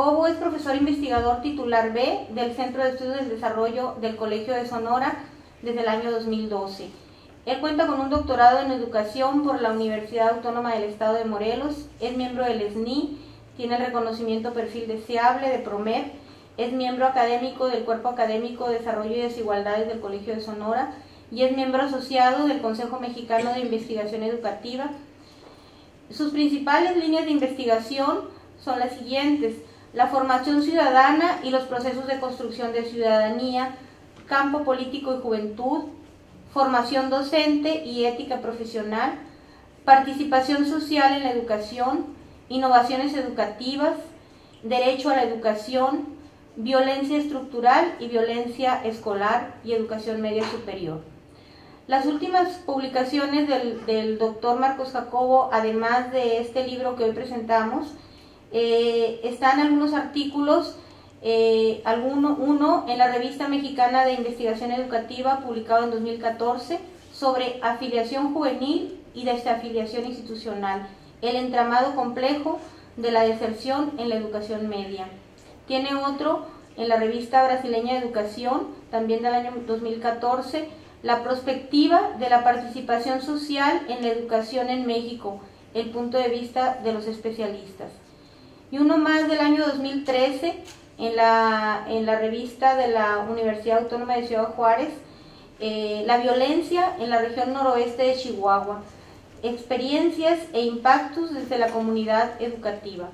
Jacobo es profesor investigador titular B del Centro de Estudios del Desarrollo del Colegio de Sonora desde el año 2012. Él cuenta con un doctorado en educación por la Universidad Autónoma del Estado de Morelos, es miembro del SNI, tiene el reconocimiento perfil deseable de PROMED, es miembro académico del Cuerpo Académico de Desarrollo y Desigualdades del Colegio de Sonora y es miembro asociado del Consejo Mexicano de Investigación Educativa. Sus principales líneas de investigación son las siguientes: la formación ciudadana y los procesos de construcción de ciudadanía, campo político y juventud, formación docente y ética profesional, participación social en la educación, innovaciones educativas, derecho a la educación, violencia estructural y violencia escolar y educación media superior. Las últimas publicaciones del doctor Marcos Jacobo, además de este libro que hoy presentamos, están algunos artículos, uno en la Revista Mexicana de Investigación Educativa, publicado en 2014, sobre afiliación juvenil y desafiliación institucional, el entramado complejo de la deserción en la educación media. Tiene otro en la Revista Brasileña de Educación, también del año 2014, la perspectiva de la participación social en la educación en México, el punto de vista de los especialistas. Y uno más del año 2013 en la revista de la Universidad Autónoma de Ciudad Juárez, la violencia en la región noroeste de Chihuahua, experiencias e impactos desde la comunidad educativa.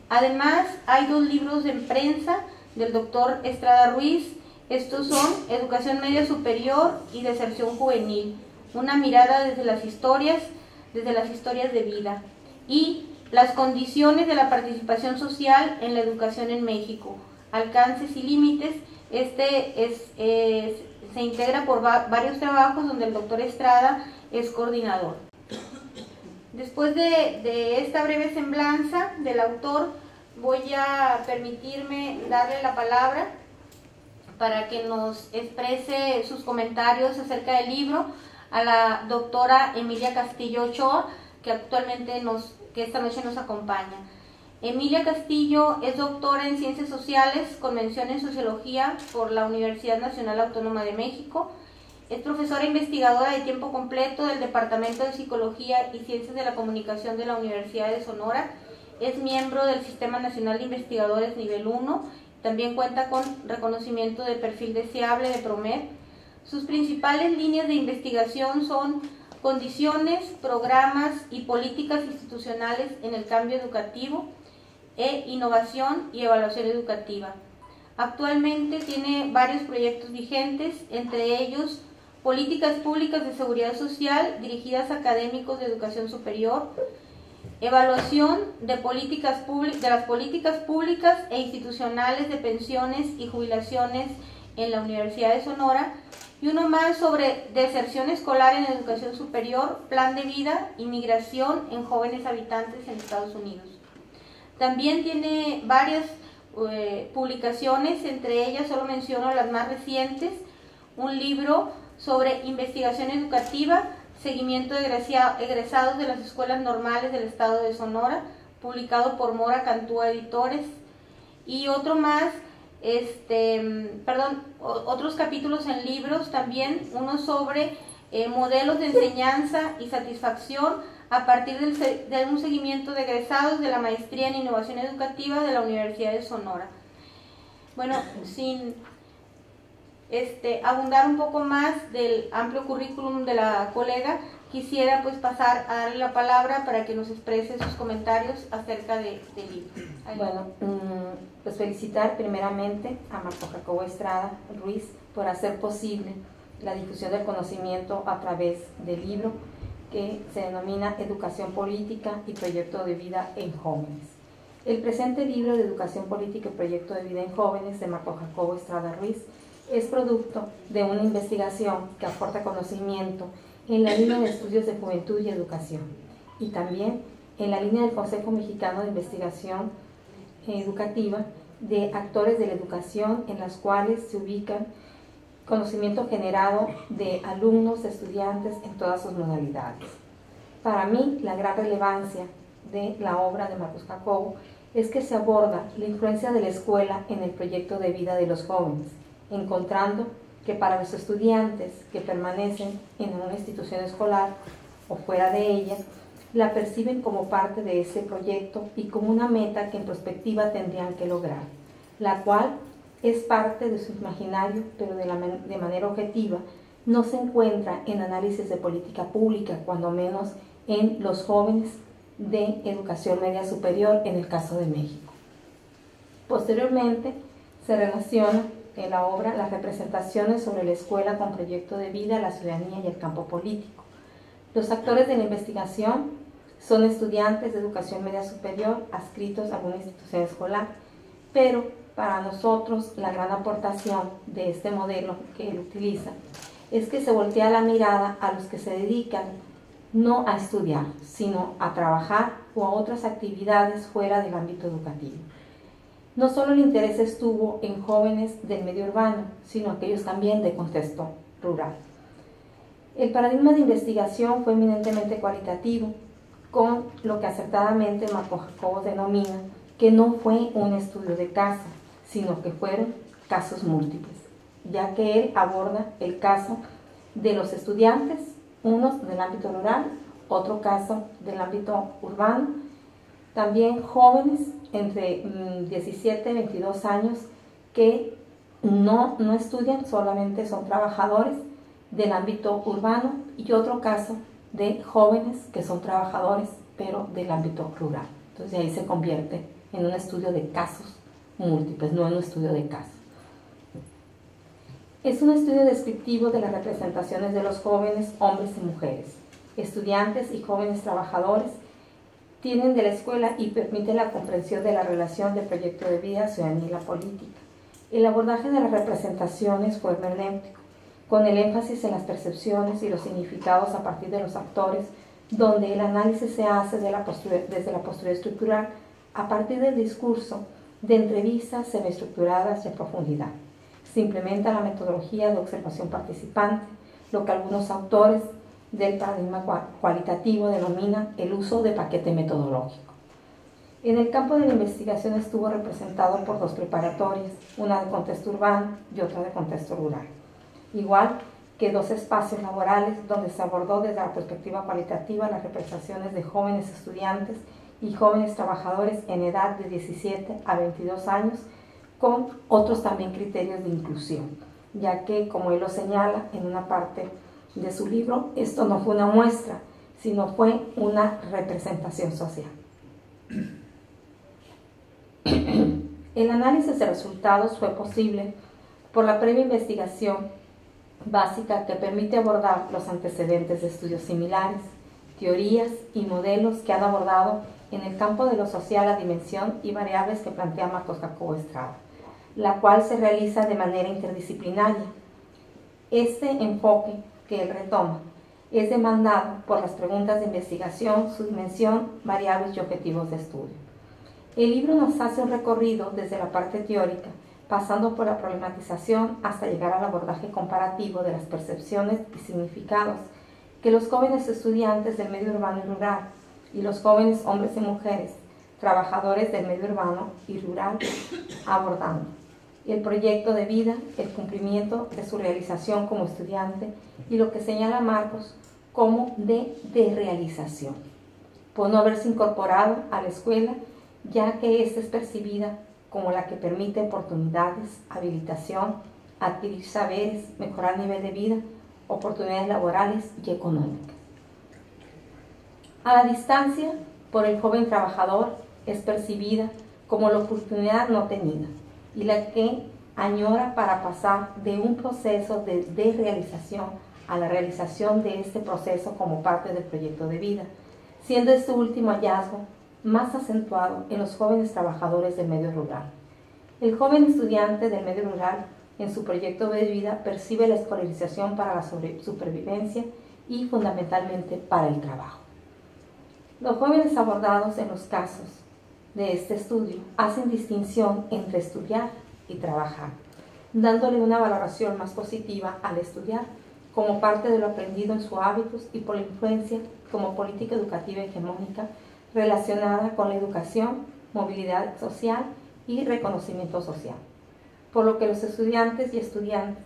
Además, hay dos libros en prensa del doctor Estrada Ruiz. Estos son Educación Media Superior y Deserción Juvenil, una mirada desde las historias de vida, y Las condiciones de la participación social en la educación en México, alcances y límites. Se integra por varios trabajos donde el doctor Estrada es coordinador. Después de esta breve semblanza del autor, voy a permitirme darle la palabra para que nos exprese sus comentarios acerca del libro a la doctora Emilia Castillo Ochoa, que esta noche nos acompaña. Emilia Castillo es doctora en Ciencias Sociales con mención en Sociología por la Universidad Nacional Autónoma de México. Es profesora investigadora de tiempo completo del Departamento de Psicología y Ciencias de la Comunicación de la Universidad de Sonora. Es miembro del Sistema Nacional de Investigadores Nivel 1. También cuenta con reconocimiento de perfil deseable de PROMED. Sus principales líneas de investigación son condiciones, programas y políticas institucionales en el cambio educativo, innovación y evaluación educativa. Actualmente tiene varios proyectos vigentes, entre ellos políticas públicas de seguridad social dirigidas a académicos de educación superior, evaluación de las políticas públicas e institucionales de pensiones y jubilaciones en la Universidad de Sonora, y uno más sobre deserción escolar en educación superior, plan de vida y migración en jóvenes habitantes en Estados Unidos. También tiene varias publicaciones, entre ellas solo menciono las más recientes: un libro sobre investigación educativa, seguimiento de egresados de las escuelas normales del estado de Sonora, publicado por Mora Cantúa Editores, y otro más, otros capítulos en libros también, uno sobre modelos de enseñanza y satisfacción a partir de un seguimiento de egresados de la maestría en innovación educativa de la Universidad de Sonora. Bueno, sin abundar un poco más del amplio currículum de la colega, quisiera pues pasar a darle la palabra para que nos exprese sus comentarios acerca del libro. Bueno, pues felicitar primeramente a Marcos Jacobo Estrada Ruiz por hacer posible la difusión del conocimiento a través del libro que se denomina Educación Política y Proyecto de Vida en Jóvenes. El presente libro de Educación Política y Proyecto de Vida en Jóvenes de Marcos Jacobo Estrada Ruiz es producto de una investigación que aporta conocimiento en la línea de estudios de juventud y educación, y también en la línea del Consejo Mexicano de Investigación Educativa de actores de la educación, en las cuales se ubican conocimiento generado de alumnos, estudiantes en todas sus modalidades. Para mí, la gran relevancia de la obra de Marcos Jacobo es que se aborda la influencia de la escuela en el proyecto de vida de los jóvenes, encontrando que para los estudiantes que permanecen en una institución escolar o fuera de ella, la perciben como parte de ese proyecto y como una meta que en perspectiva tendrían que lograr, la cual es parte de su imaginario, pero de manera objetiva no se encuentra en análisis de política pública, cuando menos en los jóvenes de educación media superior en el caso de México. Posteriormente se relaciona en la obra las representaciones sobre la escuela con proyecto de vida, la ciudadanía y el campo político. Los actores de la investigación son estudiantes de educación media superior adscritos a alguna institución escolar, pero para nosotros la gran aportación de este modelo que él utiliza es que se voltea la mirada a los que se dedican no a estudiar, sino a trabajar o a otras actividades fuera del ámbito educativo. No solo el interés estuvo en jóvenes del medio urbano, sino aquellos también de contexto rural. El paradigma de investigación fue eminentemente cualitativo, con lo que acertadamente Marco Jacobo denomina que no fue un estudio de caso, sino que fueron casos múltiples, ya que él aborda el caso de los estudiantes, unos del ámbito rural, otro caso del ámbito urbano, también jóvenes entre 17 y 22 años que no estudian, solamente son trabajadores del ámbito urbano, y otro caso de jóvenes que son trabajadores pero del ámbito rural. Entonces ahí se convierte en un estudio de casos múltiples, no en un estudio de casos. Es un estudio descriptivo de las representaciones de los jóvenes, hombres y mujeres, estudiantes y jóvenes trabajadores, tienen de la escuela y permite la comprensión de la relación del proyecto de vida, ciudadanía y la política. El abordaje de las representaciones fue hermenéutico, con el énfasis en las percepciones y los significados a partir de los actores, donde el análisis se hace desde la postura estructural a partir del discurso de entrevistas semiestructuradas y en profundidad. Se implementa la metodología de observación participante, lo que algunos autores del paradigma cualitativo denominan el uso de paquete metodológico. En el campo de la investigación estuvo representado por dos preparatorias, una de contexto urbano y otra de contexto rural, igual que dos espacios laborales donde se abordó desde la perspectiva cualitativa las representaciones de jóvenes estudiantes y jóvenes trabajadores en edad de 17 a 22 años, con otros también criterios de inclusión, ya que, como él lo señala en una parte de su libro, esto no fue una muestra, sino fue una representación social. El análisis de resultados fue posible por la previa investigación básica que permite abordar los antecedentes de estudios similares, teorías y modelos que han abordado en el campo de lo social la dimensión y variables que plantea Marcos Jacobo Estrada, la cual se realiza de manera interdisciplinaria. Este enfoque que él retoma es demandado por las preguntas de investigación, su dimensión, variables y objetivos de estudio. El libro nos hace un recorrido desde la parte teórica, pasando por la problematización hasta llegar al abordaje comparativo de las percepciones y significados que los jóvenes estudiantes del medio urbano y rural y los jóvenes hombres y mujeres trabajadores del medio urbano y rural abordando el proyecto de vida, el cumplimiento de su realización como estudiante y lo que señala Marcos como de realización, por no haberse incorporado a la escuela, ya que ésta es percibida como la que permite oportunidades, habilitación, adquirir saberes, mejorar nivel de vida, oportunidades laborales y económicas. A la distancia, por el joven trabajador, es percibida como la oportunidad no tenida y la que añora para pasar de un proceso de realización a la realización de este proceso como parte del proyecto de vida, siendo este último hallazgo más acentuado en los jóvenes trabajadores del medio rural. El joven estudiante del medio rural en su proyecto de vida percibe la escolarización para la supervivencia y fundamentalmente para el trabajo. Los jóvenes abordados en los casos de este estudio hacen distinción entre estudiar y trabajar, dándole una valoración más positiva al estudiar como parte de lo aprendido en sus hábitos y por la influencia como política educativa hegemónica relacionada con la educación movilidad social y reconocimiento social, por lo que los estudiantes y estudiantes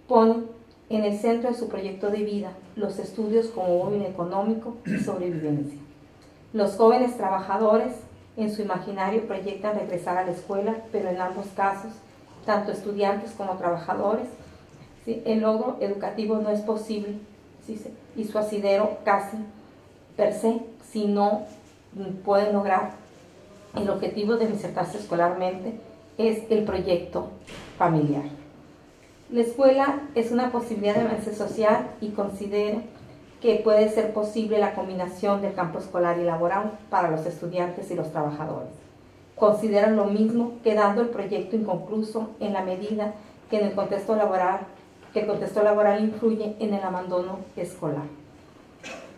ponen en el centro de su proyecto de vida los estudios como móvil económico y sobrevivencia. Los jóvenes trabajadores en su imaginario proyectan regresar a la escuela, pero en ambos casos, tanto estudiantes como trabajadores, ¿sí?, el logro educativo no es posible, ¿sí?, y su asidero casi per se si no pueden lograr el objetivo de insertarse escolarmente, es el proyecto familiar. La escuela es una posibilidad de avance social y considera que puede ser posible la combinación del campo escolar y laboral para los estudiantes y los trabajadores. Consideran lo mismo, quedando el proyecto inconcluso en la medida que el contexto laboral influye en el abandono escolar.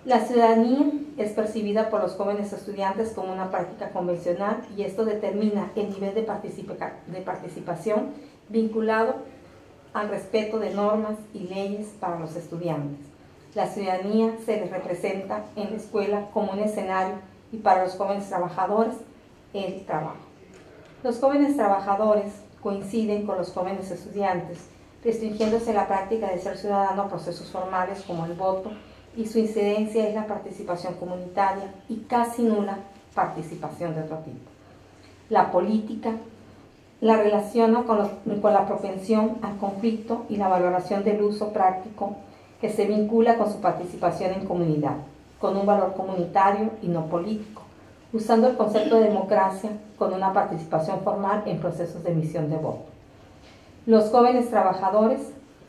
La ciudadanía es percibida por los jóvenes estudiantes como una práctica convencional y esto determina el nivel de participación vinculado al respeto de normas y leyes para los estudiantes. La ciudadanía se les representa en la escuela como un escenario y para los jóvenes trabajadores, el trabajo. Los jóvenes trabajadores coinciden con los jóvenes estudiantes, restringiéndose la práctica de ser ciudadano a procesos formales como el voto, y su incidencia es la participación comunitaria y casi nula participación de otro tipo. La política la relaciona con la propensión al conflicto y la valoración del uso práctico que se vincula con su participación en comunidad, con un valor comunitario y no político, usando el concepto de democracia con una participación formal en procesos de emisión de voto. Los jóvenes trabajadores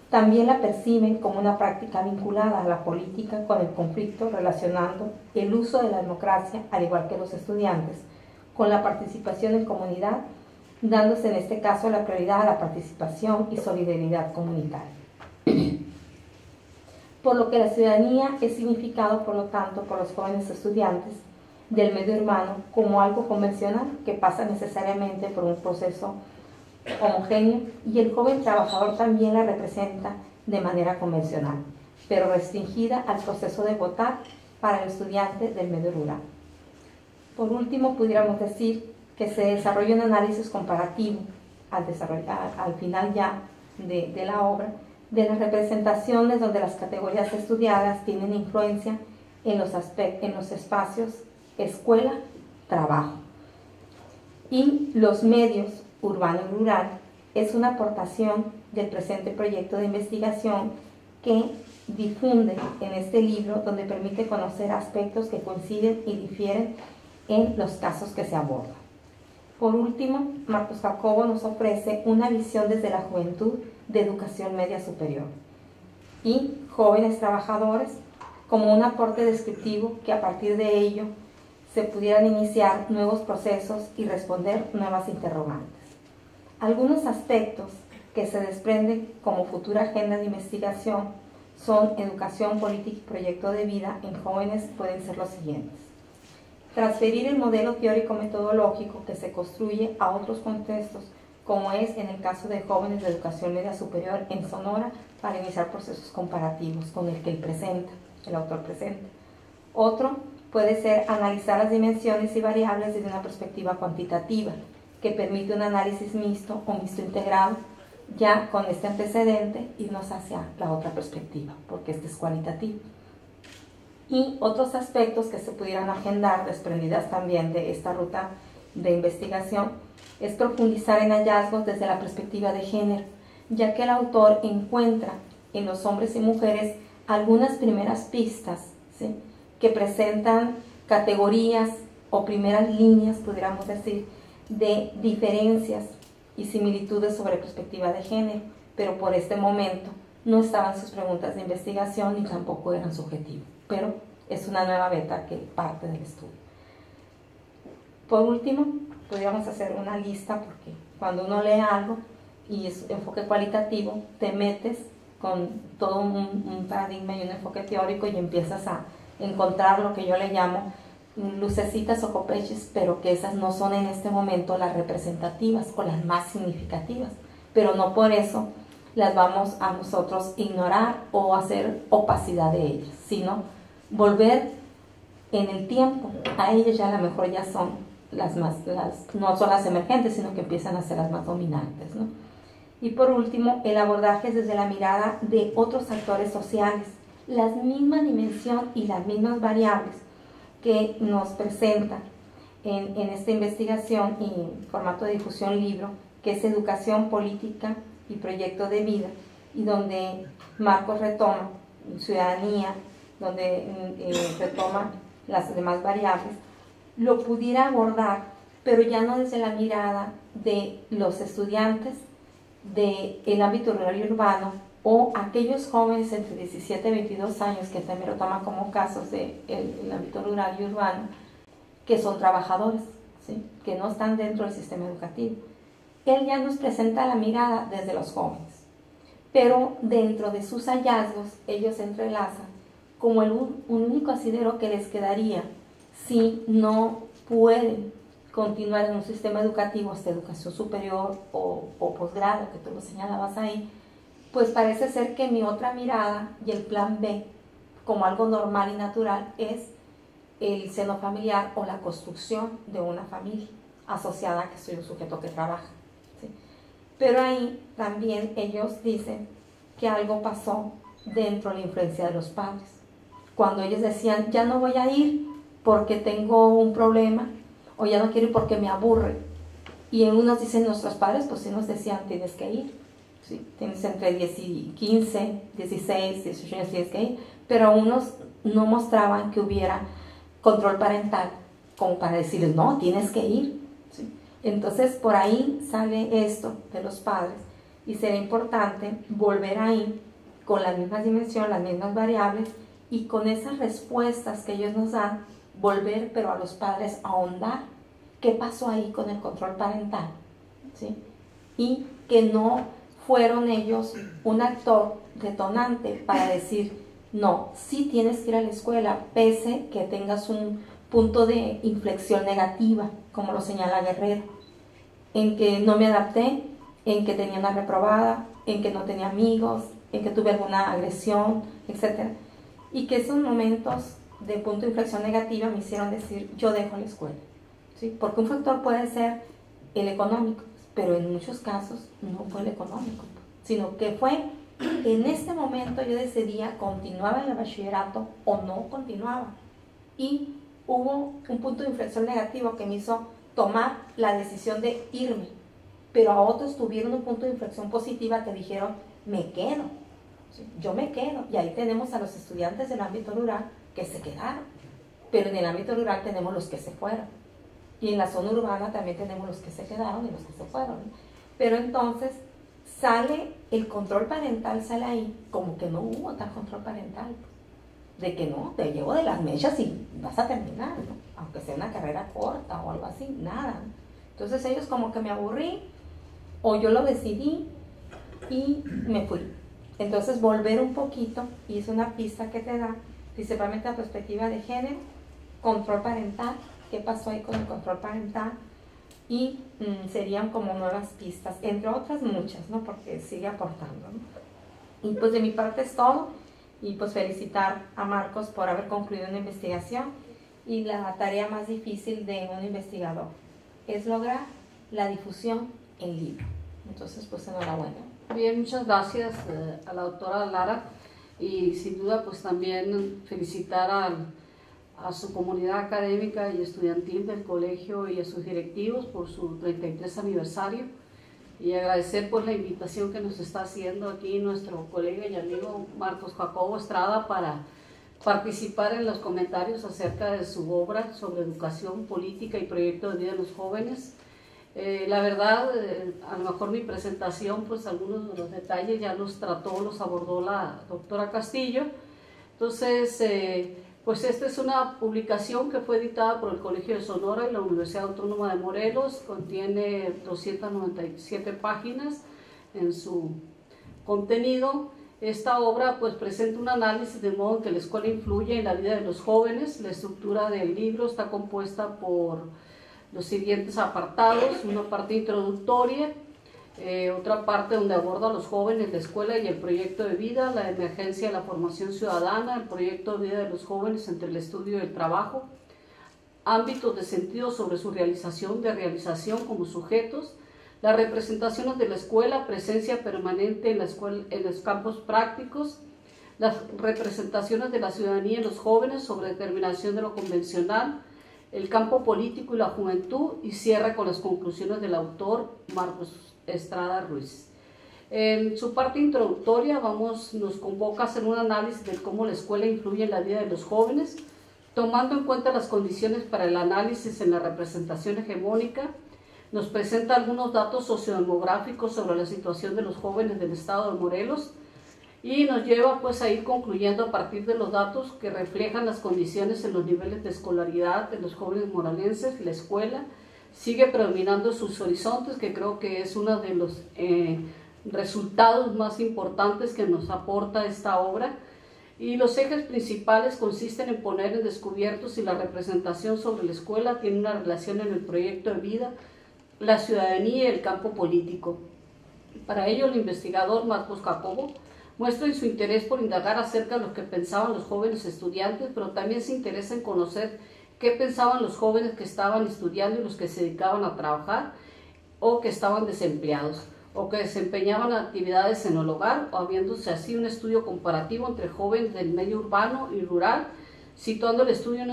también la perciben como una práctica vinculada a la política con el conflicto, relacionando el uso de la democracia, al igual que los estudiantes, con la participación en comunidad, dándose en este caso la prioridad a la participación y solidaridad comunitaria. Por lo que la ciudadanía es significado, por lo tanto, por los jóvenes estudiantes del medio urbano como algo convencional que pasa necesariamente por un proceso homogéneo, y el joven trabajador también la representa de manera convencional, pero restringida al proceso de votar para el estudiante del medio rural. Por último, pudiéramos decir que se desarrolla un análisis comparativo al final ya de la obra, de las representaciones donde las categorías estudiadas tienen influencia en los espacios escuela, trabajo. Y los medios urbano y rural es una aportación del presente proyecto de investigación que difunde en este libro, donde permite conocer aspectos que coinciden y difieren en los casos que se abordan. Por último, Marcos Jacobo nos ofrece una visión desde la juventud de educación media superior y jóvenes trabajadores como un aporte descriptivo que a partir de ello se pudieran iniciar nuevos procesos y responder nuevas interrogantes. Algunos aspectos que se desprenden como futura agenda de investigación son educación, política y proyecto de vida en jóvenes pueden ser los siguientes. Transferir el modelo teórico-metodológico que se construye a otros contextos, como es en el caso de jóvenes de educación media superior en Sonora, para iniciar procesos comparativos con el que el autor presenta. Otro puede ser analizar las dimensiones y variables desde una perspectiva cuantitativa, que permite un análisis mixto o mixto integrado, ya con este antecedente irnos hacia la otra perspectiva, porque este es cualitativo. Y otros aspectos que se pudieran agendar, desprendidas también de esta ruta de investigación, es profundizar en hallazgos desde la perspectiva de género, ya que el autor encuentra en los hombres y mujeres algunas primeras pistas, ¿sí?, que presentan categorías o primeras líneas, pudiéramos decir, de diferencias y similitudes sobre perspectiva de género, pero por este momento no estaban sus preguntas de investigación ni tampoco eran subjetivos, pero es una nueva beta que parte del estudio. Por último, podríamos hacer una lista, porque cuando uno lee algo y es enfoque cualitativo, te metes con todo un paradigma y un enfoque teórico y empiezas a encontrar lo que yo le llamo lucecitas o copeches, pero que esas no son en este momento las representativas o las más significativas, pero no por eso las vamos a nosotros ignorar o hacer opacidad de ellas, sino volver en el tiempo a ellas, ya a lo mejor ya son no son las emergentes, sino que empiezan a ser las más dominantes, ¿no? Y por último, el abordaje es desde la mirada de otros actores sociales, la misma dimensión y las mismas variables que nos presenta en esta investigación y en formato de difusión libro, que es Educación, Política y Proyecto de Vida, y donde Marcos retoma ciudadanía, donde retoma las demás variables, lo pudiera abordar, pero ya no desde la mirada de los estudiantes del ámbito rural y urbano, o aquellos jóvenes entre 17 y 22 años, que también lo toman como casos del ámbito rural y urbano, que son trabajadores, ¿sí?, que no están dentro del sistema educativo. Él ya nos presenta la mirada desde los jóvenes, pero dentro de sus hallazgos ellos se entrelazan como un único asidero que les quedaría si no pueden continuar en un sistema educativo hasta educación superior o posgrado, que tú lo señalabas ahí. Pues parece ser que mi otra mirada y el plan B, como algo normal y natural, es el seno familiar o la construcción de una familia asociada a que soy un sujeto que trabaja, ¿sí? Pero ahí también ellos dicen que algo pasó dentro de la influencia de los padres. Cuando ellos decían, ya no voy a ir porque tengo un problema, o ya no quiero ir porque me aburre. Y en unos dicen nuestros padres, pues sí nos decían, tienes que ir. ¿Sí? Tienes entre 10 y 15, 16, 18 años, tienes que ir. Pero unos no mostraban que hubiera control parental como para decirles, no, tienes que ir. ¿Sí? Entonces, por ahí sale esto de los padres, y será importante volver ahí con las mismas dimensiones, las mismas variables, y con esas respuestas que ellos nos dan, volver, pero a los padres a ahondar qué pasó ahí con el control parental, ¿sí? Y que no fueron ellos un actor detonante para decir, no, sí tienes que ir a la escuela, pese que tengas un punto de inflexión negativa, como lo señala Guerrero, en que no me adapté, en que tenía una reprobada, en que no tenía amigos, en que tuve alguna agresión, etc. Y que esos momentos de punto de inflexión negativa me hicieron decir, yo dejo la escuela, ¿sí? Porque un factor puede ser el económico, pero en muchos casos no fue el económico, sino que fue, en este momento yo decidía, continuaba en el bachillerato o no continuaba. Y hubo un punto de inflexión negativo que me hizo tomar la decisión de irme, pero a otros tuvieron un punto de inflexión positiva que dijeron, me quedo, ¿sí? Yo me quedo. Y ahí tenemos a los estudiantes del ámbito rural que se quedaron, pero en el ámbito rural tenemos los que se fueron, y en la zona urbana también tenemos los que se quedaron y los que se fueron, ¿no? Pero entonces sale el control parental, sale ahí como que no hubo tal control parental, de que no, te llevo de las mechas y vas a terminar, ¿no? Aunque sea una carrera corta o algo así, nada, ¿no? Entonces ellos como que me aburrí, o yo lo decidí y me fui. Entonces volver un poquito, y es una pista que te da, principalmente la perspectiva de género, control parental, qué pasó ahí con el control parental, y serían como nuevas pistas, entre otras muchas, ¿no? Porque sigue aportando, ¿no? Y pues de mi parte es todo, y pues felicitar a Marcos por haber concluido una investigación, y la tarea más difícil de un investigador es lograr la difusión en libro. Entonces, pues enhorabuena. Bien, muchas gracias a la doctora Lara, y sin duda pues también felicitar a su comunidad académica y estudiantil del colegio y a sus directivos por su 33 aniversario, y agradecer pues la invitación que nos está haciendo aquí nuestro colega y amigo Marcos Jacobo Estrada para participar en los comentarios acerca de su obra sobre educación, política y proyecto de vida de los jóvenes. La verdad, a lo mejor mi presentación, pues algunos de los detalles ya los abordó la doctora Castillo. Entonces, pues esta es una publicación que fue editada por el Colegio de Sonora y la Universidad Autónoma de Morelos, contiene 297 páginas en su contenido. Esta obra pues presenta un análisis de modo en que la escuela influye en la vida de los jóvenes. La estructura del libro está compuesta por los siguientes apartados: una parte introductoria, otra parte donde aborda a los jóvenes, la escuela y el proyecto de vida, la emergencia de la formación ciudadana, el proyecto de vida de los jóvenes entre el estudio y el trabajo, ámbitos de sentido sobre su realización, de realización como sujetos, las representaciones de la escuela, presencia permanente en la escuela, en los campos prácticos, las representaciones de la ciudadanía en los jóvenes sobre determinación de lo convencional, el campo político y la juventud, y cierra con las conclusiones del autor Marcos Estrada Ruiz. En su parte introductoria nos convoca a hacer un análisis de cómo la escuela influye en la vida de los jóvenes, tomando en cuenta las condiciones para el análisis en la representación hegemónica. Nos presenta algunos datos sociodemográficos sobre la situación de los jóvenes del estado de Morelos y nos lleva pues a ir concluyendo a partir de los datos que reflejan las condiciones en los niveles de escolaridad de los jóvenes morelenses. La escuela sigue predominando sus horizontes, que creo que es uno de los resultados más importantes que nos aporta esta obra. Y los ejes principales consisten en poner en descubierto si la representación sobre la escuela tiene una relación en el proyecto de vida, la ciudadanía y el campo político. Para ello, el investigador Marcos Jacobo muestra su interés por indagar acerca de lo que pensaban los jóvenes estudiantes, pero también se interesa en conocer qué pensaban los jóvenes que estaban estudiando y los que se dedicaban a trabajar o que estaban desempleados, o que desempeñaban actividades en el hogar, o habiéndose así un estudio comparativo entre jóvenes del medio urbano y rural, situando el estudio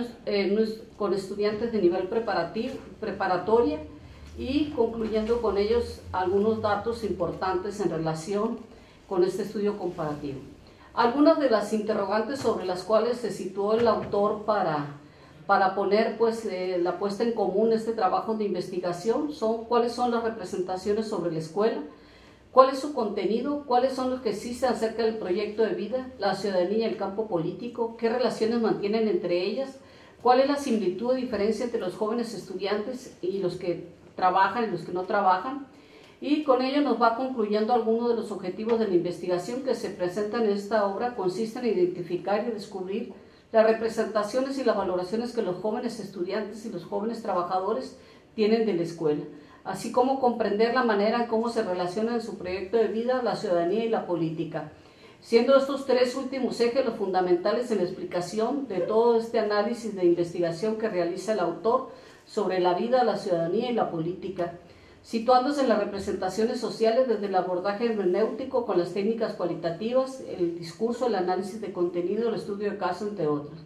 con estudiantes de nivel preparatoria y concluyendo con ellos algunos datos importantes en relación con este estudio comparativo. Algunas de las interrogantes sobre las cuales se situó el autor para poner pues, la puesta en común este trabajo de investigación son cuáles son las representaciones sobre la escuela, cuál es su contenido, cuáles son los que existen acerca del proyecto de vida, la ciudadanía y el campo político, qué relaciones mantienen entre ellas, cuál es la similitud o diferencia entre los jóvenes estudiantes y los que trabajan y los que no trabajan, y con ello nos va concluyendo algunos de los objetivos de la investigación que se presentan en esta obra. Consisten en identificar y descubrir las representaciones y las valoraciones que los jóvenes estudiantes y los jóvenes trabajadores tienen de la escuela, así como comprender la manera en cómo se relacionan en su proyecto de vida la ciudadanía y la política, siendo estos tres últimos ejes los fundamentales en la explicación de todo este análisis de investigación que realiza el autor sobre la vida, la ciudadanía y la política, situándose en las representaciones sociales desde el abordaje hermenéutico con las técnicas cualitativas, el discurso, el análisis de contenido, el estudio de caso, entre otros.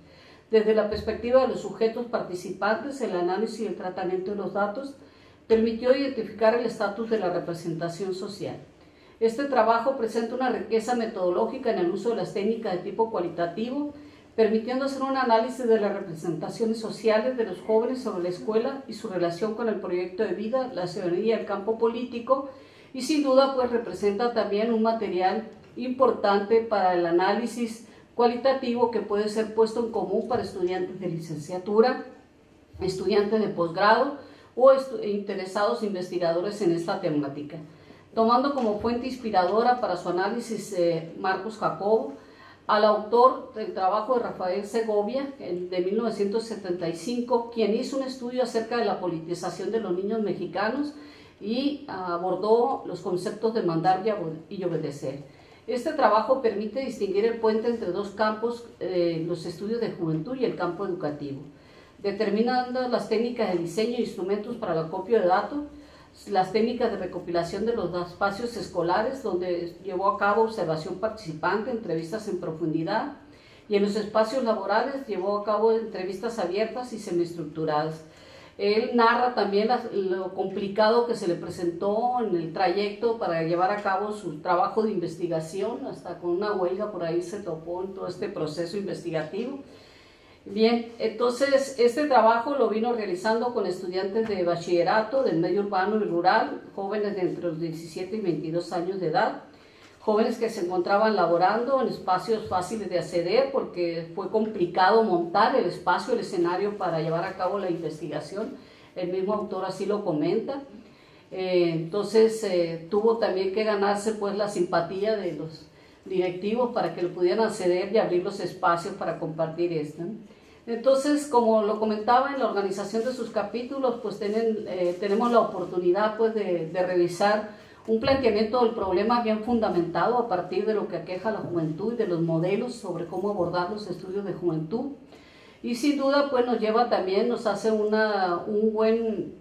Desde la perspectiva de los sujetos participantes, el análisis y el tratamiento de los datos permitió identificar el estatus de la representación social. Este trabajo presenta una riqueza metodológica en el uso de las técnicas de tipo cualitativo, permitiendo hacer un análisis de las representaciones sociales de los jóvenes sobre la escuela y su relación con el proyecto de vida, la ciudadanía y el campo político, y sin duda pues representa también un material importante para el análisis cualitativo que puede ser puesto en común para estudiantes de licenciatura, estudiantes de posgrado o interesados investigadores en esta temática. Tomando como fuente inspiradora para su análisis Marcos Jacobo, al autor del trabajo de Rafael Segovia, de 1975, quien hizo un estudio acerca de la politización de los niños mexicanos y abordó los conceptos de mandar y obedecer. Este trabajo permite distinguir el puente entre dos campos, los estudios de juventud y el campo educativo, determinando las técnicas de diseño e instrumentos para el acopio de datos, las técnicas de recopilación de los espacios escolares, donde llevó a cabo observación participante, entrevistas en profundidad, y en los espacios laborales llevó a cabo entrevistas abiertas y semiestructuradas. Él narra también lo complicado que se le presentó en el trayecto para llevar a cabo su trabajo de investigación, hasta con una huelga por ahí se topó en todo este proceso investigativo. Bien, entonces este trabajo lo vino realizando con estudiantes de bachillerato del medio urbano y rural, jóvenes de entre los 17 y 22 años de edad, jóvenes que se encontraban laborando en espacios fáciles de acceder porque fue complicado montar el espacio, el escenario para llevar a cabo la investigación. El mismo autor así lo comenta. Entonces tuvo también que ganarse pues la simpatía de los directivos para que le pudieran acceder y abrir los espacios para compartir esto. Entonces, como lo comentaba, en la organización de sus capítulos, pues tenemos la oportunidad pues, de revisar un planteamiento del problema bien fundamentado a partir de lo que aqueja a la juventud y de los modelos sobre cómo abordar los estudios de juventud. y sin duda pues nos lleva también, nos hace un buen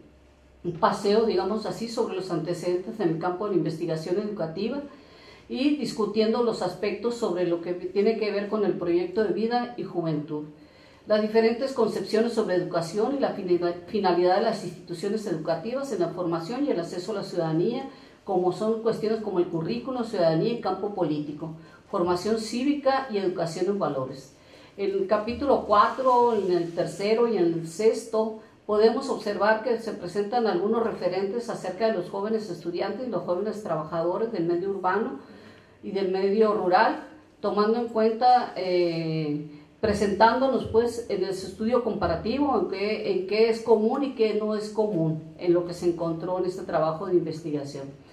paseo, digamos así, sobre los antecedentes en el campo de la investigación educativa y discutiendo los aspectos sobre lo que tiene que ver con el proyecto de vida y juventud. Las diferentes concepciones sobre educación y la finalidad de las instituciones educativas en la formación y el acceso a la ciudadanía, como son cuestiones como el currículo, ciudadanía y campo político, formación cívica y educación en valores. En el capítulo 4, en el tercero y en el sexto, podemos observar que se presentan algunos referentes acerca de los jóvenes estudiantes y los jóvenes trabajadores del medio urbano y del medio rural, tomando en cuenta, presentándonos pues en ese estudio comparativo en qué es común y qué no es común en lo que se encontró en este trabajo de investigación.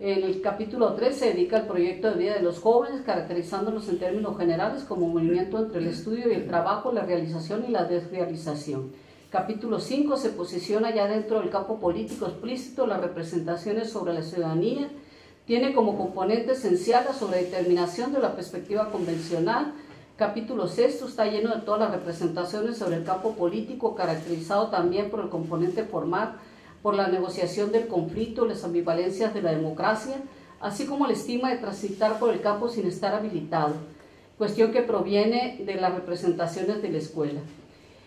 En el capítulo 3 se dedica al proyecto de vida de los jóvenes, caracterizándolos en términos generales como movimiento entre el estudio y el trabajo, la realización y la desrealización. Capítulo 5 se posiciona ya dentro del campo político explícito las representaciones sobre la ciudadanía, tiene como componente esencial la sobredeterminación de la perspectiva convencional. Capítulo 6 está lleno de todas las representaciones sobre el campo político, caracterizado también por el componente formal, por la negociación del conflicto, las ambivalencias de la democracia, así como la estima de transitar por el campo sin estar habilitado, cuestión que proviene de las representaciones de la escuela.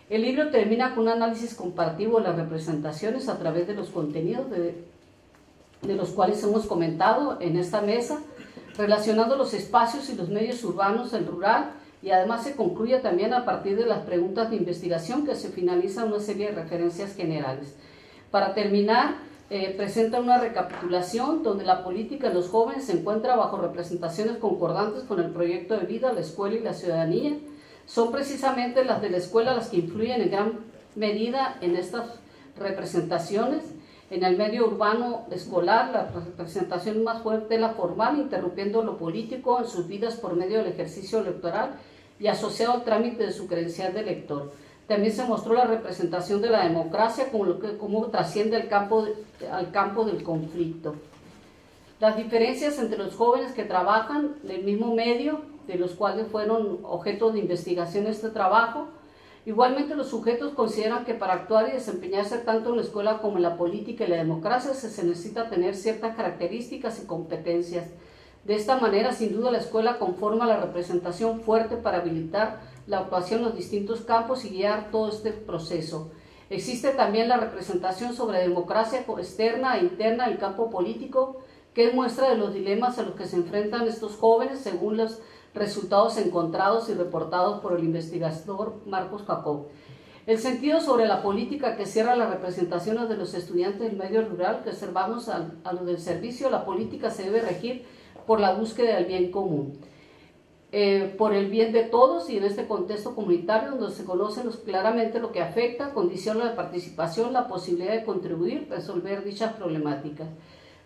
El libro termina con un análisis comparativo de las representaciones a través de los contenidos de los cuales hemos comentado en esta mesa, relacionando los espacios y los medios urbanos, el rural, y además se concluye también a partir de las preguntas de investigación que se finaliza una serie de referencias generales. Para terminar, presenta una recapitulación donde la política de los jóvenes se encuentra bajo representaciones concordantes con el proyecto de vida, la escuela y la ciudadanía. Son precisamente las de la escuela las que influyen en gran medida en estas representaciones. En el medio urbano escolar, la representación más fuerte es la formal, interrumpiendo lo político en sus vidas por medio del ejercicio electoral y asociado al trámite de su credencial de elector. También se mostró la representación de la democracia como trasciende al campo del conflicto. Las diferencias entre los jóvenes que trabajan en el mismo medio, de los cuales fueron objeto de investigación este trabajo. Igualmente los sujetos consideran que para actuar y desempeñarse tanto en la escuela como en la política y la democracia se necesita tener ciertas características y competencias. De esta manera, sin duda, la escuela conforma la representación fuerte para habilitar la actuación en los distintos campos y guiar todo este proceso. Existe también la representación sobre democracia externa e interna del campo político, que es muestra de los dilemas a los que se enfrentan estos jóvenes según los resultados encontrados y reportados por el investigador Marcos Jacob. El sentido sobre la política que cierra las representaciones de los estudiantes del medio rural que observamos a lo del servicio, la política se debe regir por la búsqueda del bien común, por el bien de todos y en este contexto comunitario donde se conoce claramente lo que afecta, condiciona la participación, la posibilidad de contribuir, resolver dichas problemáticas.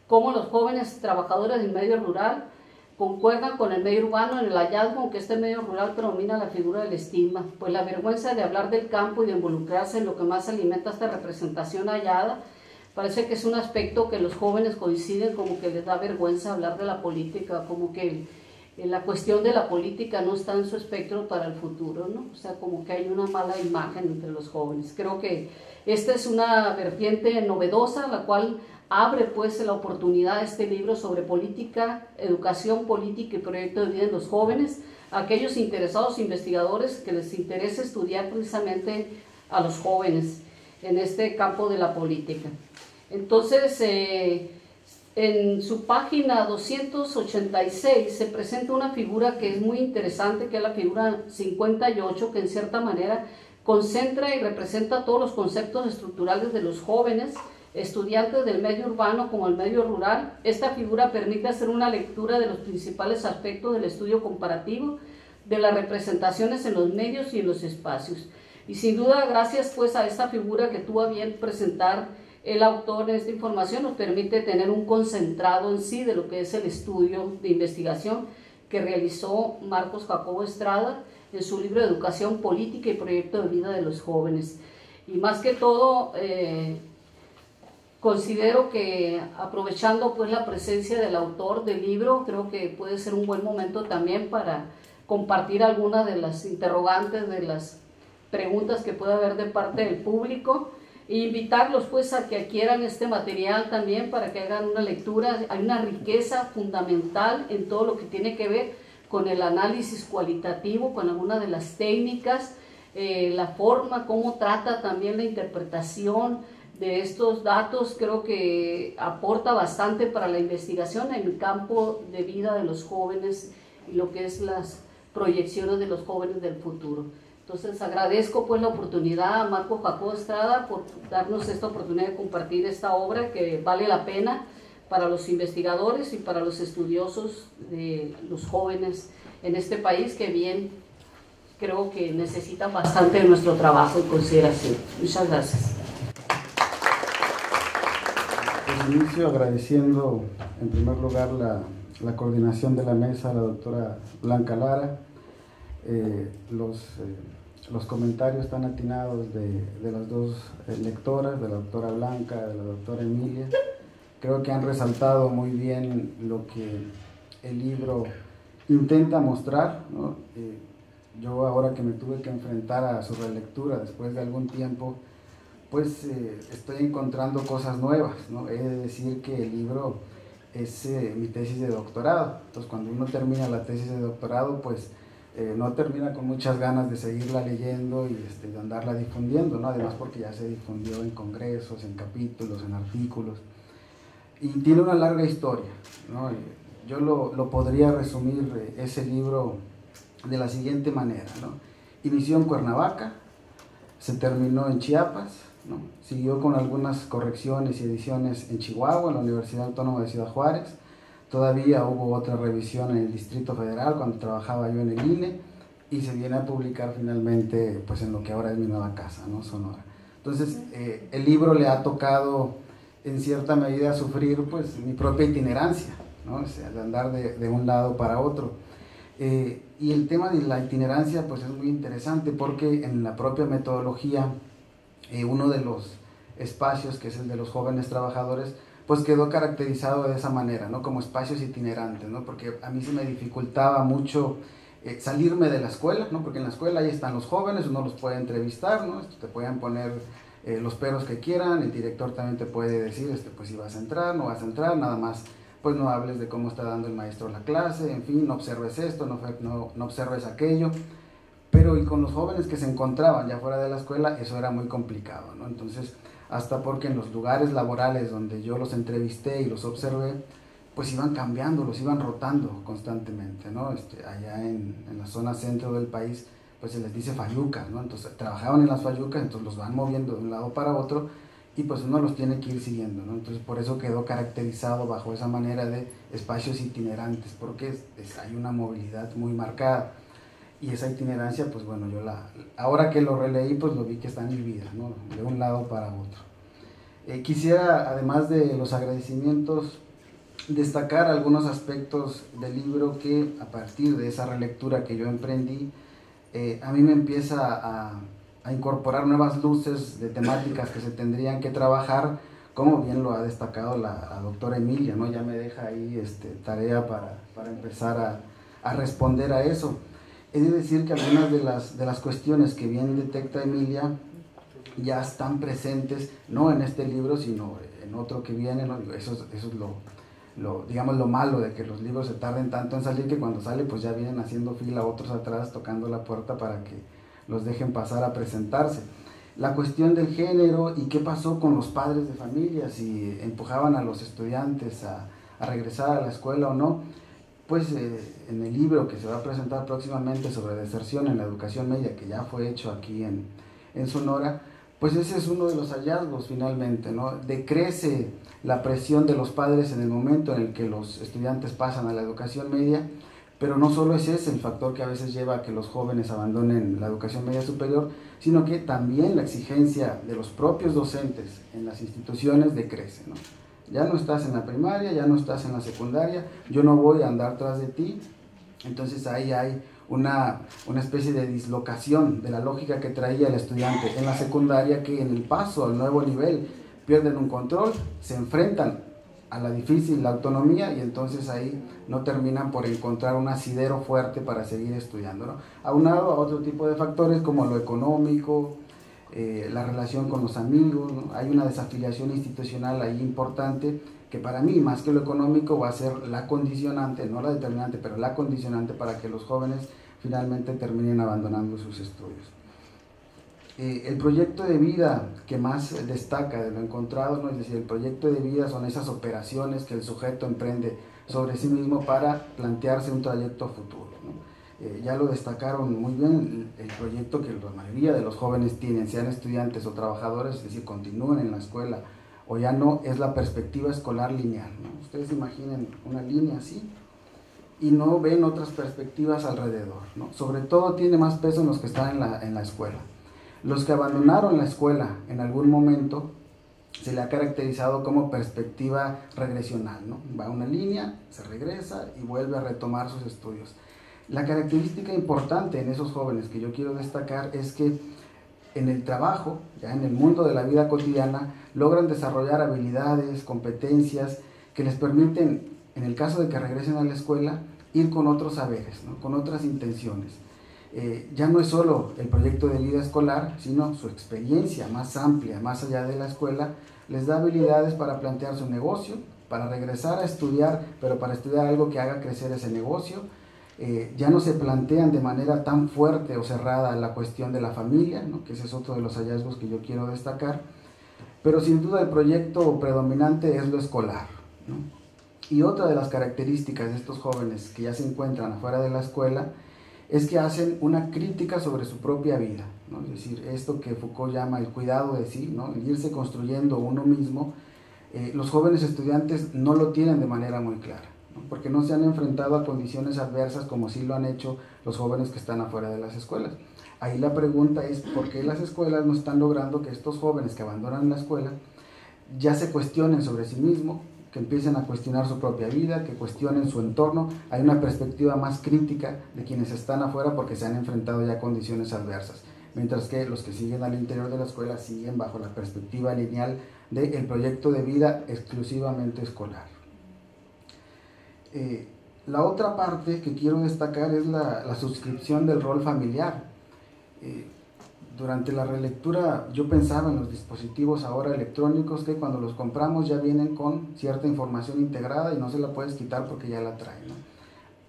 Cómo los jóvenes trabajadores del medio rural concuerdan con el medio urbano en el hallazgo, aunque este medio rural predomina la figura del estigma, pues la vergüenza de hablar del campo y de involucrarse en lo que más alimenta esta representación hallada, parece que es un aspecto que los jóvenes coinciden, como que les da vergüenza hablar de la política, como que la cuestión de la política no está en su espectro para el futuro, ¿no? O sea, como que hay una mala imagen entre los jóvenes. Creo que esta es una vertiente novedosa, la cual abre pues la oportunidad de este libro sobre política, educación política y proyecto de vida en los jóvenes, a aquellos interesados investigadores que les interesa estudiar precisamente a los jóvenes en este campo de la política. Entonces, en su página 286 se presenta una figura que es muy interesante, que es la figura 58, que en cierta manera concentra y representa todos los conceptos estructurales de los jóvenes estudiantes del medio urbano como el medio rural. Esta figura permite hacer una lectura de los principales aspectos del estudio comparativo de las representaciones en los medios y en los espacios. Y sin duda, gracias pues a esta figura que tuvo a bien presentar el autor en esta información, nos permite tener un concentrado en sí de lo que es el estudio de investigación que realizó Marcos Jacobo Estrada en su libro de Educación Política y Proyecto de Vida de los Jóvenes. Y más que todo, considero que aprovechando pues la presencia del autor del libro, creo que puede ser un buen momento también para compartir algunas de las interrogantes, de las preguntas que pueda haber de parte del público, e invitarlos pues a que adquieran este material también para que hagan una lectura. Hay una riqueza fundamental en todo lo que tiene que ver con el análisis cualitativo, con algunas de las técnicas, la forma, cómo trata también la interpretación de estos datos. Creo que aporta bastante para la investigación en el campo de vida de los jóvenes y lo que es las proyecciones de los jóvenes del futuro. Entonces agradezco pues la oportunidad a Marco Jacobo Estrada por darnos esta oportunidad de compartir esta obra que vale la pena para los investigadores y para los estudiosos de los jóvenes en este país, que bien creo que necesitan bastante de nuestro trabajo y consideración. Muchas gracias. Pues inicio agradeciendo en primer lugar la coordinación de la mesa a la doctora Blanca Lara. Los comentarios tan atinados de las dos lectoras, de la doctora Blanca, de la doctora Emilia, creo que han resaltado muy bien lo que el libro intenta mostrar, ¿no? Yo ahora que me tuve que enfrentar a su relectura después de algún tiempo, pues estoy encontrando cosas nuevas, ¿no? He de decir que el libro es mi tesis de doctorado. Entonces cuando uno termina la tesis de doctorado, pues no termina con muchas ganas de seguirla leyendo y de andarla difundiendo, ¿no? Además porque ya se difundió en congresos, en capítulos, en artículos, y tiene una larga historia, ¿no? Yo lo podría resumir ese libro de la siguiente manera, ¿no? Inició en Cuernavaca, se terminó en Chiapas, ¿no? Siguió con algunas correcciones y ediciones en Chihuahua, en la Universidad Autónoma de Ciudad Juárez. Todavía hubo otra revisión en el Distrito Federal cuando trabajaba yo en el INE, y se viene a publicar finalmente pues en lo que ahora es mi nueva casa, ¿no? Sonora. Entonces el libro le ha tocado en cierta medida sufrir pues mi propia itinerancia, ¿no? O sea, de andar de un lado para otro. Y el tema de la itinerancia pues es muy interesante porque en la propia metodología uno de los espacios, que es el de los jóvenes trabajadores, pues quedó caracterizado de esa manera, ¿no? Como espacios itinerantes, ¿no? Porque a mí se me dificultaba mucho salirme de la escuela, ¿no? Porque en la escuela ahí están los jóvenes, uno los puede entrevistar, ¿no? Te pueden poner los peros que quieran, el director también te puede decir pues si vas a entrar, no vas a entrar, nada más pues no hables de cómo está dando el maestro la clase, en fin, no observes esto, no observes aquello. Pero y con los jóvenes que se encontraban ya fuera de la escuela, eso era muy complicado, ¿no? Entonces, hasta porque en los lugares laborales donde yo los entrevisté y los observé, pues iban cambiando, los iban rotando constantemente, ¿no? Allá en la zona centro del país, pues se les dice fayucas, ¿no? Entonces trabajaban en las fayucas, entonces los van moviendo de un lado para otro, y pues uno los tiene que ir siguiendo, ¿no? Entonces por eso quedó caracterizado bajo esa manera de espacios itinerantes, porque hay una movilidad muy marcada. Y esa itinerancia, pues bueno, yo ahora que lo releí, pues lo vi que está en mi vida, ¿no? De un lado para otro. Quisiera, además de los agradecimientos, destacar algunos aspectos del libro que, a partir de esa relectura que yo emprendí, a mí me empieza a incorporar nuevas luces de temáticas que se tendrían que trabajar, como bien lo ha destacado la doctora Emilia, ¿no? Ya me deja ahí tarea para empezar a responder a eso. He de decir que algunas de las cuestiones que bien detecta Emilia ya están presentes, no en este libro, sino en otro que viene, ¿no? Eso es digamos, lo malo de que los libros se tarden tanto en salir, que cuando sale pues ya vienen haciendo fila otros atrás tocando la puerta para que los dejen pasar a presentarse. La cuestión del género y qué pasó con los padres de familia, si empujaban a los estudiantes a regresar a la escuela o no. Pues en el libro que se va a presentar próximamente sobre deserción en la educación media, que ya fue hecho aquí en Sonora, pues ese es uno de los hallazgos finalmente, ¿no? Decrece la presión de los padres en el momento en el que los estudiantes pasan a la educación media, pero no solo es ese el factor que a veces lleva a que los jóvenes abandonen la educación media superior, sino que también la exigencia de los propios docentes en las instituciones decrece, ¿no? Ya no estás en la primaria, ya no estás en la secundaria, yo no voy a andar tras de ti. Entonces ahí hay una especie de dislocación de la lógica que traía el estudiante en la secundaria, que en el paso al nuevo nivel pierden un control, se enfrentan a la difícil, la autonomía, y entonces ahí no terminan por encontrar un asidero fuerte para seguir estudiando, ¿no? Aunado a otro tipo de factores como lo económico, la relación con los amigos, ¿no? Hay una desafiliación institucional ahí importante que para mí, más que lo económico, va a ser la condicionante, no la determinante, pero la condicionante para que los jóvenes finalmente terminen abandonando sus estudios. El proyecto de vida que más destaca de lo encontrado, ¿no? Es decir, el proyecto de vida son esas operaciones que el sujeto emprende sobre sí mismo para plantearse un trayecto futuro, ¿no? Ya lo destacaron muy bien, el proyecto que la mayoría de los jóvenes tienen, sean estudiantes o trabajadores, es decir, continúen en la escuela o ya no, es la perspectiva escolar lineal, ¿no? Ustedes imaginen una línea así y no ven otras perspectivas alrededor, ¿no? Sobre todo tiene más peso en los que están en la escuela. Los que abandonaron la escuela en algún momento se le ha caracterizado como perspectiva regresional, ¿no? Va una línea, se regresa y vuelve a retomar sus estudios. La característica importante en esos jóvenes que yo quiero destacar es que en el trabajo, ya en el mundo de la vida cotidiana, logran desarrollar habilidades, competencias que les permiten, en el caso de que regresen a la escuela, ir con otros saberes, ¿no? Con otras intenciones. Ya no es solo el proyecto de vida escolar, sino su experiencia más amplia, más allá de la escuela, les da habilidades para plantear su negocio, para regresar a estudiar, pero para estudiar algo que haga crecer ese negocio. Ya no se plantean de manera tan fuerte o cerrada la cuestión de la familia, ¿no? Que ese es otro de los hallazgos que yo quiero destacar, pero sin duda el proyecto predominante es lo escolar, ¿no? Y otra de las características de estos jóvenes que ya se encuentran afuera de la escuela es que hacen una crítica sobre su propia vida, ¿no? Es decir, esto que Foucault llama el cuidado de sí, ¿no? El irse construyendo uno mismo, los jóvenes estudiantes no lo tienen de manera muy clara, ¿no? Porque no se han enfrentado a condiciones adversas como sí lo han hecho los jóvenes que están afuera de las escuelas. Ahí la pregunta es, ¿por qué las escuelas no están logrando que estos jóvenes que abandonan la escuela ya se cuestionen sobre sí mismos, que empiecen a cuestionar su propia vida, que cuestionen su entorno? Hay una perspectiva más crítica de quienes están afuera porque se han enfrentado ya a condiciones adversas, mientras que los que siguen al interior de la escuela siguen bajo la perspectiva lineal del proyecto de vida exclusivamente escolar. La otra parte que quiero destacar es la suscripción del rol familiar. Durante la relectura yo pensaba en los dispositivos ahora electrónicos que cuando los compramos ya vienen con cierta información integrada y no se la puedes quitar porque ya la traen, ¿no?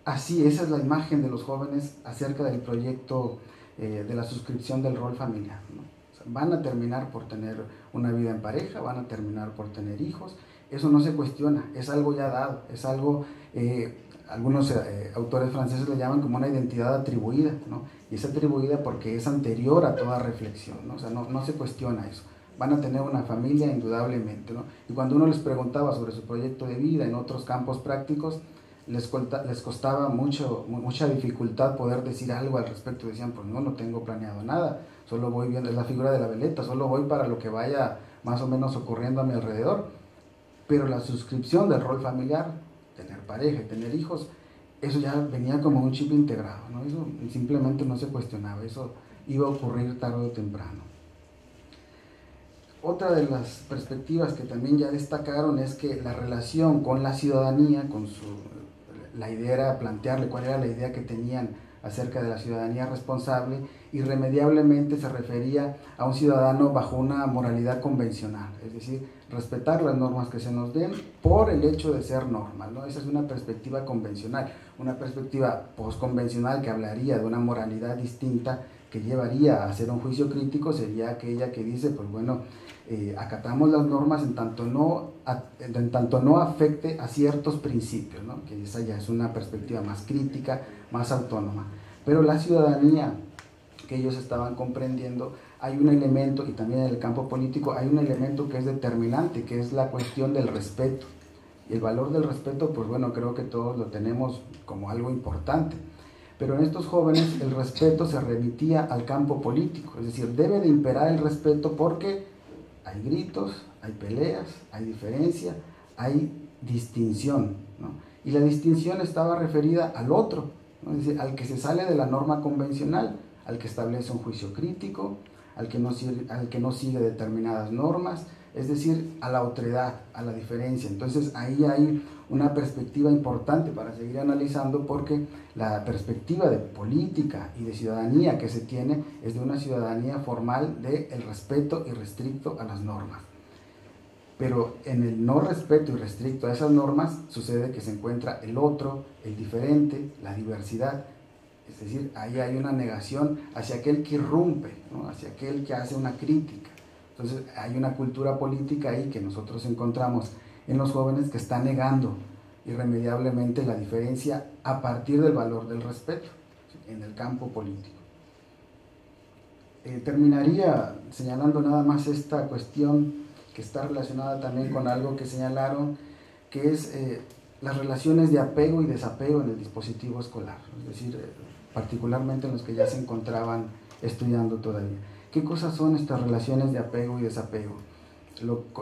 Así, esa es la imagen de los jóvenes acerca del proyecto de la suscripción del rol familiar, ¿no? O sea, van a terminar por tener una vida en pareja, van a terminar por tener hijos, eso no se cuestiona, es algo ya dado, es algo, algunos autores franceses le llaman como una identidad atribuida, ¿no? Y es atribuida porque es anterior a toda reflexión, ¿no? O sea, no se cuestiona eso. Van a tener una familia indudablemente, ¿no? Y cuando uno les preguntaba sobre su proyecto de vida en otros campos prácticos, les costaba mucha dificultad poder decir algo al respecto. Decían, pues no tengo planeado nada, solo voy viendo, es la figura de la veleta, solo voy para lo que vaya más o menos ocurriendo a mi alrededor. Pero la suscripción del rol familiar, tener pareja y tener hijos, eso ya venía como un chip integrado, ¿no? Eso simplemente no se cuestionaba, eso iba a ocurrir tarde o temprano. Otra de las perspectivas que también ya destacaron es que la relación con la ciudadanía, la idea era plantearle cuál era la idea que tenían acerca de la ciudadanía responsable, irremediablemente se refería a un ciudadano bajo una moralidad convencional, es decir, respetar las normas que se nos den por el hecho de ser normas, ¿no? Esa es una perspectiva convencional. Una perspectiva postconvencional que hablaría de una moralidad distinta que llevaría a hacer un juicio crítico sería aquella que dice, pues bueno, acatamos las normas en tanto no afecte a ciertos principios, ¿no? Que esa ya es una perspectiva más crítica, más autónoma. Pero la ciudadanía que ellos estaban comprendiendo, hay un elemento, y también en el campo político, hay un elemento que es determinante, que es la cuestión del respeto. Y el valor del respeto, pues bueno, creo que todos lo tenemos como algo importante. Pero en estos jóvenes el respeto se remitía al campo político, es decir, debe de imperar el respeto porque hay gritos, hay peleas, hay diferencia, hay distinción, ¿no? Y la distinción estaba referida al otro, ¿no? Es decir, al que se sale de la norma convencional, al que establece un juicio crítico, al que no sigue determinadas normas, es decir, a la otredad, a la diferencia. Entonces ahí hay una perspectiva importante para seguir analizando, porque la perspectiva de política y de ciudadanía que se tiene es de una ciudadanía formal del respeto irrestricto a las normas. Pero en el no respeto irrestricto a esas normas sucede que se encuentra el otro, el diferente, la diversidad. Es decir, ahí hay una negación hacia aquel que irrumpe, ¿no? Hacia aquel que hace una crítica. Entonces hay una cultura política ahí que nosotros encontramos en los jóvenes que está negando irremediablemente la diferencia a partir del valor del respeto, ¿sí?, en el campo político. Terminaría señalando nada más esta cuestión que está relacionada también con algo que señalaron, que es las relaciones de apego y desapego en el dispositivo escolar, es decir, particularmente en los que ya se encontraban estudiando todavía. ¿Qué cosas son estas relaciones de apego y desapego?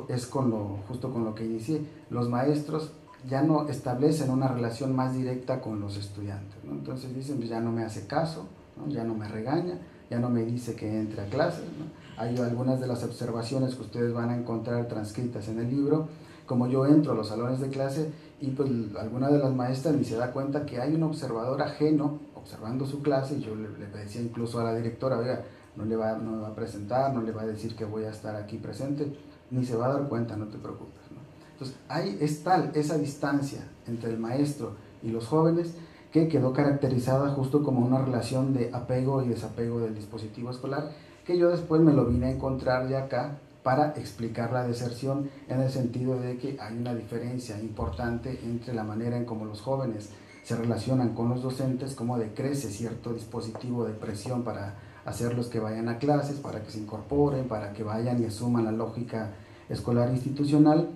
Es justo con lo que inicié. Los maestros ya no establecen una relación más directa con los estudiantes, ¿no? Entonces dicen, pues ya no me hace caso, ¿no? Ya no me regaña, ya no me dice que entre a clases, ¿no? Hay algunas de las observaciones que ustedes van a encontrar transcritas en el libro, como yo entro a los salones de clase y pues alguna de las maestras ni se da cuenta que hay un observador ajeno observando su clase, y yo le decía incluso a la directora, oiga, no me va a presentar, no le va a decir que voy a estar aquí presente, ni se va a dar cuenta, no te preocupes, ¿no? Entonces, ahí es tal esa distancia entre el maestro y los jóvenes que quedó caracterizada justo como una relación de apego y desapego del dispositivo escolar, que yo después me lo vine a encontrar ya acá para explicar la deserción, en el sentido de que hay una diferencia importante entre la manera en cómo los jóvenes se relacionan con los docentes, cómo decrece cierto dispositivo de presión para hacerlos que vayan a clases, para que se incorporen, para que vayan y asuman la lógica escolar institucional.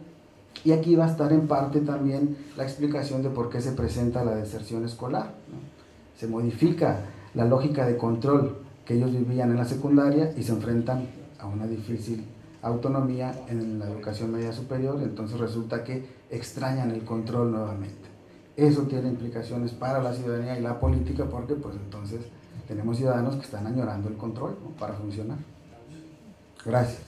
Y aquí va a estar en parte también la explicación de por qué se presenta la deserción escolar, ¿no? Se modifica la lógica de control que ellos vivían en la secundaria y se enfrentan a una difícil autonomía en la educación media superior, entonces resulta que extrañan el control nuevamente. Eso tiene implicaciones para la ciudadanía y la política, porque pues entonces tenemos ciudadanos que están añorando el control, ¿no?, para funcionar. Gracias.